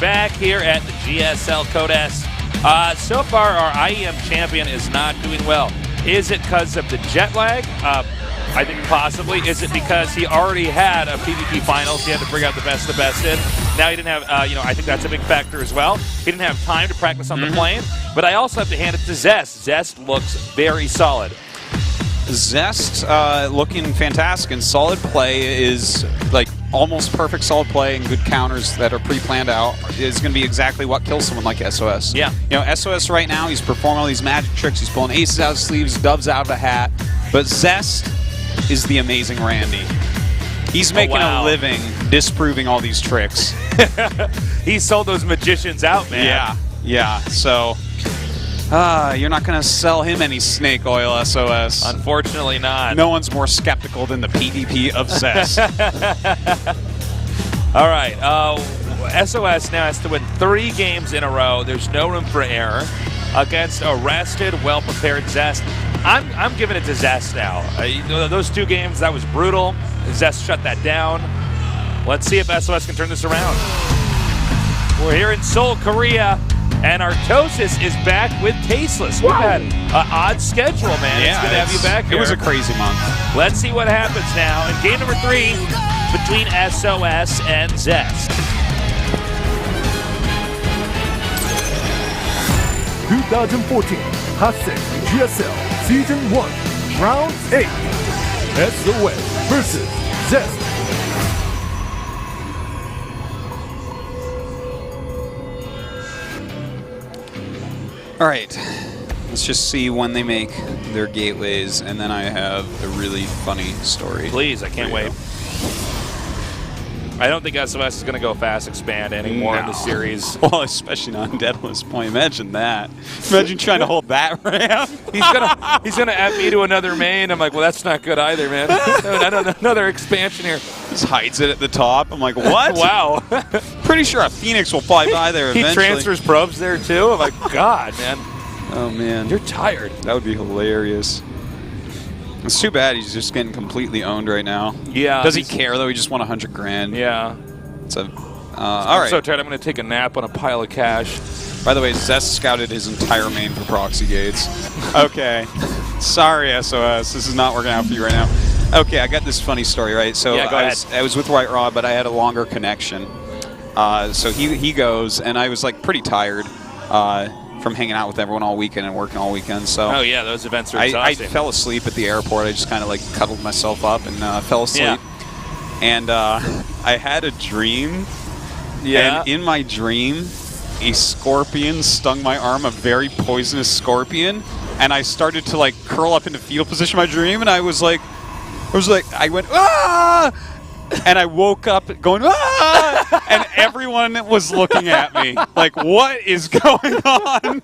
back here at the GSL Code S. So far, our IEM champion is not doing well. Is it because of the jet lag? I think possibly. Is it because he already had a PvP finals? He had to bring out the best in. Now he didn't have, I think that's a big factor as well. He didn't have time to practice on the plane. But I also have to hand it to Zest. Zest looks very solid. Zest looking fantastic, and solid play is like almost perfect solid play and good counters that are pre-planned out is going to be exactly what kills someone like SOS. Yeah. You know, SOS right now, he's performing all these magic tricks. He's pulling aces out of sleeves, doves out of a hat. But Zest is the amazing Randy. He's making a living disproving all these tricks. He sold those magicians out, man. Yeah, yeah. So you're not going to sell him any snake oil, SOS. Unfortunately not. No one's more skeptical than the PvP of Zest. All right. SOS now has to win 3 games in a row. There's no room for error against a rested, well-prepared Zest. I'm giving it to Zest now. Those 2 games, that was brutal. Zest shut that down. Let's see if SOS can turn this around. We're here in Seoul, Korea. And Artosis is back with Tasteless. We've had an odd schedule, man. Yeah, it's good to have you back here. It was a crazy month. Let's see what happens now in game number 3 between SOS and Zest. 2014 Hasek GSL Season 1 Round 8 SOS versus Zest. All right, let's just see when they make their gateways, and then I have a really funny story. Please, I can't wait. I don't think SOS is going to go fast expand anymore in the series. Well, especially not in Daedalus Point. Imagine that. Imagine trying to hold that ramp. He's gonna add me to another main. I'm like, well, that's not good either, man. Another expansion here. Just hides it at the top. I'm like, what? Wow. Pretty sure a Phoenix will fly by there eventually. He transfers probes there too. I'm like, God, man. Oh man, you're tired. That would be hilarious. It's too bad he's just getting completely owned right now. Yeah. Does he care though? He just won 100 grand. Yeah. It's a. I'm so tired. I'm going to take a nap on a pile of cash. By the way, Zest scouted his entire main for proxy gates. Okay. Sorry, SOS. This is not working out for you right now. Okay, I got this funny story, right? So yeah, go ahead. I was with White Rod, but I had a longer connection. So he goes, and I was like pretty tired from hanging out with everyone all weekend and working all weekend. So oh yeah, those events are I exhausting. fell asleep at the airport. I just kind of like cuddled myself up and fell asleep. Yeah. And I had a dream. Yeah. And in my dream, a scorpion stung my arm, a very poisonous scorpion, and I started to like curl up into fetal position in my dream, and I went, ah! And I woke up going, ah! And everyone was looking at me like, what is going on?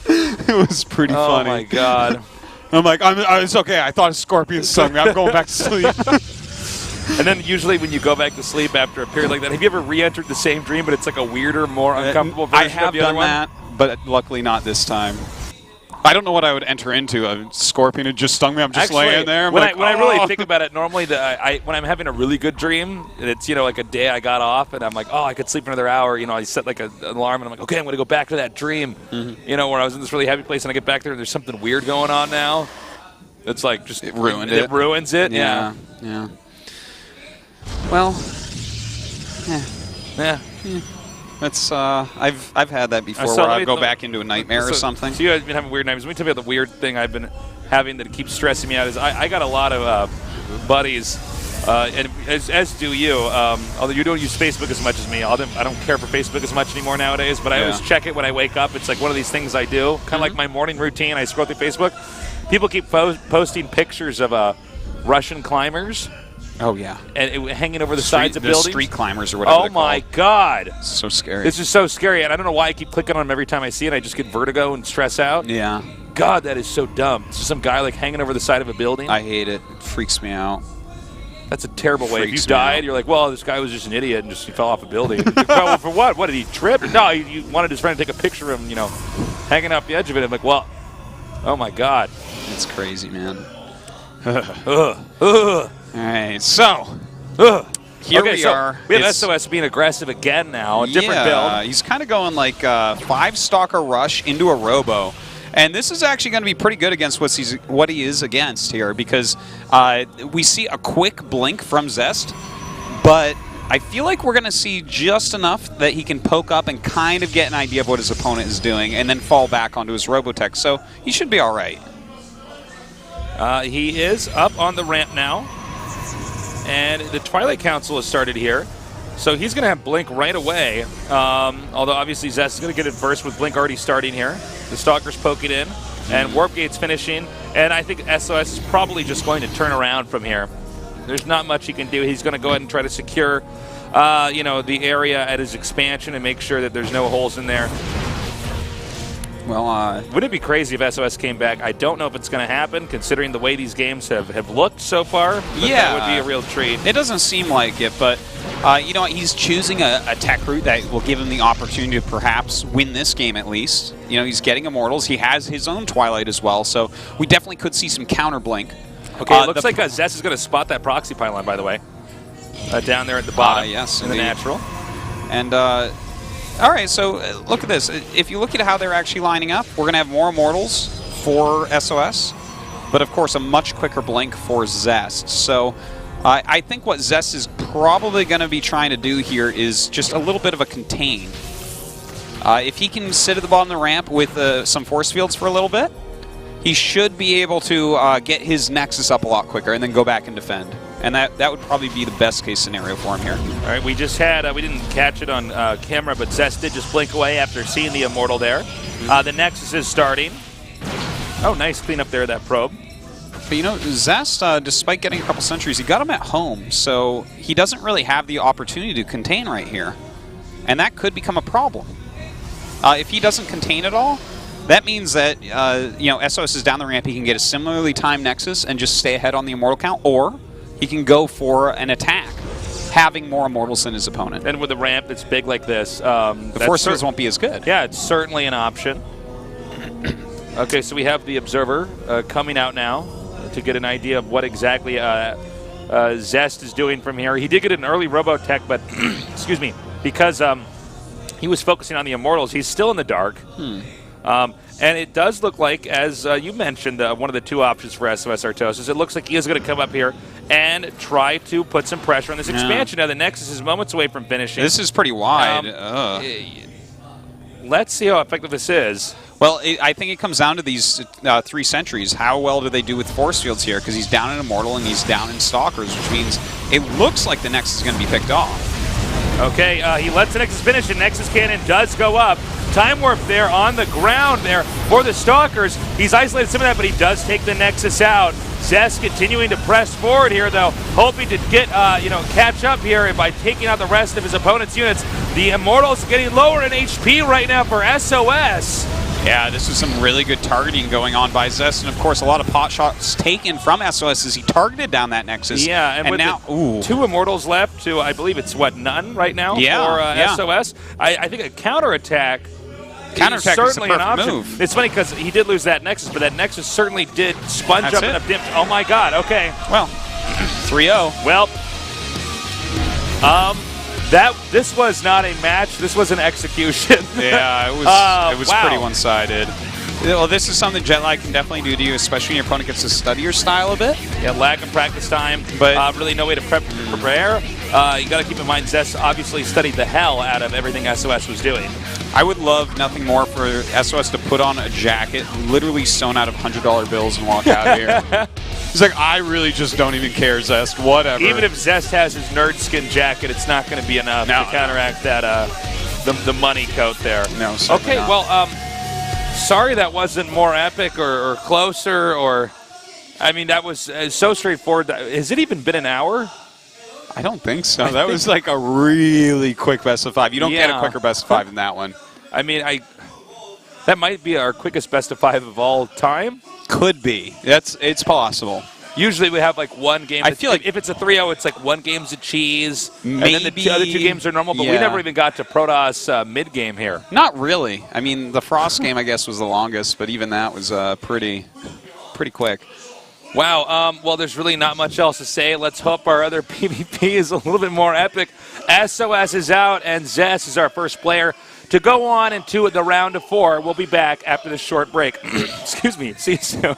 It was pretty funny. Oh my God. I'm like, it's okay. I thought a scorpion stung me. I'm going back to sleep. And then usually when you go back to sleep after a period like that, have you ever re-entered the same dream, but it's like a weirder, more uncomfortable version of the other one? I have done that, but luckily not this time. I don't know what I would enter into. A scorpion had just stung me. I'm just laying there. When I really think about it, normally when I'm having a really good dream, and it's like a day I got off, and I'm like, oh, I could sleep another hour. I set like an alarm, and I'm like, okay, I'm going to go back to that dream. Where I was in this really happy place, and I get back there, and there's something weird going on now. It's like just it ruined it. It ruins it. Yeah. Well, yeah. That's I've had that before where I go back into a nightmare or something. So you guys have been having weird nightmares. Let me tell you about the weird thing I've been having that keeps stressing me out. Is I got a lot of buddies, and as do you. Although you don't use Facebook as much as me, I don't care for Facebook as much anymore nowadays. But I always check it when I wake up. It's like one of these things I do, kind of like my morning routine. I scroll through Facebook. People keep posting pictures of Russian climbers. Oh, yeah. And hanging over the sides of buildings. Street climbers or whatever. Oh, my God. It's so scary. This is so scary. And I don't know why I keep clicking on them every time I see it. I just get vertigo and stress out. Yeah. God, that is so dumb. It's just some guy like hanging over the side of a building. I hate it. It freaks me out. That's a terrible way. If you died, you're like, well, this guy was just an idiot and he fell off a building. Well, for what? What, did he trip? No, he wanted his friend to take a picture of him, hanging off the edge of it. I'm like, well, oh, my God. It's crazy, man. All right, so here okay, we so are. We have SOS being aggressive again now. A different build. He's kind of going like 5-stalker rush into a robo. And this is actually going to be pretty good against what he is against here, because we see a quick blink from Zest, but I feel like we're going to see just enough that he can poke up and kind of get an idea of what his opponent is doing and then fall back onto his Robotech. So he should be all right. He is up on the ramp now, and the Twilight Council has started here. So he's going to have Blink right away, although obviously Zest is going to get it first with Blink already starting here. The Stalker's poking in, and Warp Gate's finishing, and I think SOS is probably just going to turn around from here. There's not much he can do. He's going to go ahead and try to secure, the area at his expansion and make sure that there's no holes in there. Well, wouldn't it be crazy if SOS came back? I don't know if it's going to happen, considering the way these games have looked so far. But that would be a real treat. It doesn't seem like it, but you know what? He's choosing a tech route that will give him the opportunity to perhaps win this game at least. You know, he's getting Immortals. He has his own Twilight as well, so we definitely could see some counter Blink. Okay, it looks like Zest is going to spot that proxy pylon, by the way. Down there at the bottom. Yes, in the natural. And, all right, so look at this. If you look at how they're actually lining up, we're going to have more Immortals for SOS, but of course a much quicker Blink for Zest. So I think what Zest is probably going to be trying to do here is just a little bit of a contain. If he can sit at the bottom of the ramp with some force fields for a little bit, he should be able to get his Nexus up a lot quicker and then go back and defend. And that would probably be the best case scenario for him here. All right, we just had, we didn't catch it on camera, but Zest did just blink away after seeing the Immortal there. The Nexus is starting. Oh, nice clean up there, that probe. But you know, Zest, despite getting a couple centuries, he got him at home, so he doesn't really have the opportunity to contain right here. And that could become a problem. If he doesn't contain at all, that means that, you know, SOS is down the ramp, he can get a similarly timed Nexus and just stay ahead on the Immortal count, or he can go for an attack, having more Immortals than his opponent. And with a ramp that's big like this, the force fields won't be as good. Yeah, it's certainly an option. Okay, so we have the Observer coming out now to get an idea of what exactly Zest is doing from here. He did get an early Robotech, but, excuse me, because he was focusing on the Immortals, he's still in the dark. And it does look like, as you mentioned, one of the two options for SOS Artosis, it looks like he is going to come up here and try to put some pressure on this expansion. Now, the Nexus is moments away from finishing. This is pretty wide. Let's see how effective this is. Well, I think it comes down to these 3 sentries. How well do they do with force fields here? Because he's down in Immortal and he's down in Stalkers, which means it looks like the Nexus is going to be picked off. Okay, he lets the Nexus finish, and Nexus Cannon does go up. Time Warp there on the ground there for the Stalkers. He's isolated some of that, but he does take the Nexus out. Zest continuing to press forward here, though, hoping to get, catch up here by taking out the rest of his opponent's units. The Immortals getting lower in HP right now for SOS. Yeah, this is some really good targeting going on by Zest, and of course a lot of pot shots taken from SOS as he targeted down that Nexus. Yeah, and with now, the 2 Immortals left to, I believe it's, none right now for SOS. I think a counterattack is certainly an option. Move. It's funny because he did lose that Nexus, but that Nexus certainly did sponge up in a dip. Oh my God, okay. Well, 3-0. Well, this was not a match. This was an execution. Yeah, it was pretty one-sided. Well, this is something Jetlag can definitely do to you, especially when your opponent gets to study your style a bit. Yeah, lack of practice time, but really no way to prepare. You got to keep in mind, Zest obviously studied the hell out of everything SOS was doing. I would love nothing more for SOS to put on a jacket, literally sewn out of $100 bills and walk out of here. He's like, I really just don't even care, Zest, whatever. Even if Zest has his nerd skin jacket, it's not going to be enough to counteract that the money coat there. No, okay, not. Well, sorry that wasn't more epic or closer, or, I mean, that was so straightforward. Has it even been an hour? I don't think so. That was like a really quick best of 5. You don't get a quicker best of 5 than that one. I mean, that might be our quickest best of 5 of all time. Could be. It's possible. Usually we have like one game. I feel like if it's a 3-0, it's like one game's a cheese, maybe, and then the other 2 games are normal. But we never even got to Protoss mid game here. Not really. I mean, the Frost game I guess was the longest, but even that was pretty quick. Wow, well, there's really not much else to say. Let's hope our other PvP is a little bit more epic. SOS is out, and Zest is our first player to go on into the round of 4. We'll be back after this short break. Excuse me. See you soon.